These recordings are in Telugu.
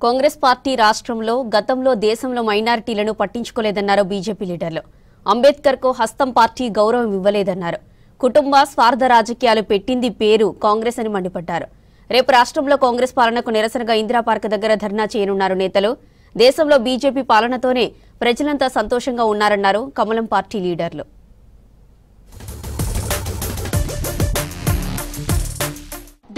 కాంగ్రెస్ పార్టీ రాష్ట్రంలో గతంలో దేశంలో మైనారిటీలను పట్టించుకోలేదన్నారు బీజేపీ లీడర్లు. అంబేద్కర్కు హస్తం పార్టీ గౌరవం ఇవ్వలేదన్నారు. కుటుంబ స్వార్థ రాజకీయాలు పెట్టింది పేరు కాంగ్రెస్ అని మండిపడ్డారు. రేపు రాష్ట్రంలో కాంగ్రెస్ పాలనకు నిరసనగా ఇందిరా పార్క్ దగ్గర ధర్నా చేయనున్నారు నేతలు. దేశంలో బీజేపీ పాలనతోనే ప్రజలంతా సంతోషంగా ఉన్నారన్నారు కమలం పార్టీ లీడర్లు.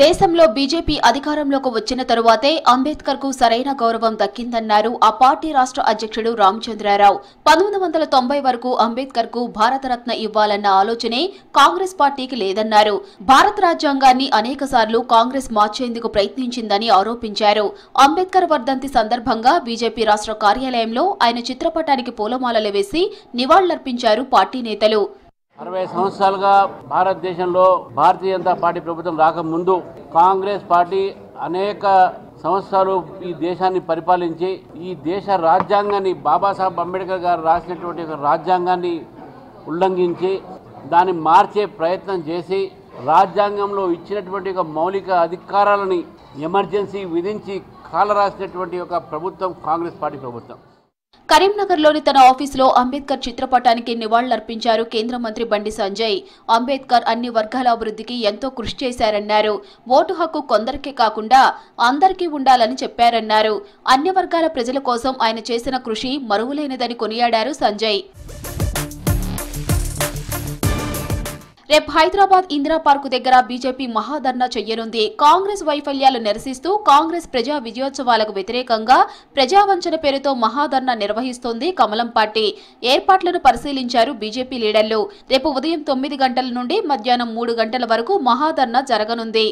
దేశంలో బీజేపీ అధికారంలోకి వచ్చిన తరువాతే అంబేద్కర్ కు సరైన గౌరవం దక్కిందన్నారు ఆ పార్టీ రాష్ట్ర అధ్యక్షుడు రామచంద్రరావు. 1990 వరకు అంబేద్కర్ కు భారతరత్న ఇవ్వాలన్న ఆలోచనే కాంగ్రెస్ పార్టీకి లేదన్నారు. భారత రాజ్యాంగాన్ని అనేకసార్లు కాంగ్రెస్ మార్చేందుకు ప్రయత్నించిందని ఆరోపించారు. అంబేద్కర్ వర్ధంతి సందర్భంగా బీజేపీ రాష్ట్ర కార్యాలయంలో ఆయన చిత్రపటానికి పూలమాలలు వేసి నివాళులర్పించారు పార్టీ నేతలు. 60 సంవత్సరాలుగా భారతదేశంలో భారతీయ జనతా పార్టీ ప్రభుత్వం రాకముందు కాంగ్రెస్ పార్టీ అనేక సంవత్సరాలు ఈ దేశాన్ని పరిపాలించి ఈ దేశ రాజ్యాంగాన్ని బాబాసాహెబ్ అంబేద్కర్ గారు రాసినటువంటి రాజ్యాంగాన్ని ఉల్లంఘించి దాన్ని మార్చే ప్రయత్నం చేసి రాజ్యాంగంలో ఇచ్చినటువంటి మౌలిక అధికారాలని ఎమర్జెన్సీ విధించి కాలరాసినటువంటి ఒక ప్రభుత్వం కాంగ్రెస్ పార్టీ ప్రభుత్వం. కరీంనగర్లోని తన ఆఫీసులో అంబేద్కర్ చిత్రపటానికి నివాళులర్పించారు కేంద్ర మంత్రి బండి సంజయ్. అంబేద్కర్ అన్ని వర్గాల అభివృద్ధికి ఎంతో కృషి చేశారన్నారు. ఓటు హక్కు కొందరికే కాకుండా అందరికీ ఉండాలని చెప్పారన్నారు. అన్ని వర్గాల ప్రజల కోసం ఆయన చేసిన కృషి మరువలేనిదని కొనియాడారు సంజయ్. రేపు హైదరాబాద్ ఇందిరా పార్క్ దగ్గర బీజేపీ మహాధర్నా చెయ్యనుంది. కాంగ్రెస్ వైఫల్యాలు నిరసిస్తూ కాంగ్రెస్ ప్రజా విజయోత్సవాలకు వ్యతిరేకంగా ప్రజావంచన పేరుతో మహాధర్నా నిర్వహిస్తోంది కమలం పార్టీ. ఏర్పాట్లను పరిశీలించారు బీజేపీ లీడర్లు. రేపు ఉదయం 9 గంటల నుండి మధ్యాహ్నం 3 గంటల వరకు మహాధర్నా జరగనుంది.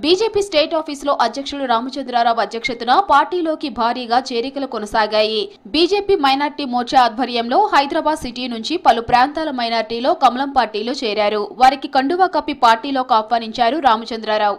బీజేపీ స్టేట్ ఆఫీసులో అధ్యక్షుడు రామచంద్రరావు అధ్యక్షతన పార్టీలోకి భారీగా చేరికలు కొనసాగాయి. బీజేపీ మైనార్టీ మోర్చా ఆధ్వర్యంలో హైదరాబాద్ సిటీ నుంచి పలు ప్రాంతాల మైనార్టీలో కమలం పార్టీలో చేరారు. వారికి కండువా కప్పి పార్టీలోకి ఆహ్వానించారు రామచంద్రరావు.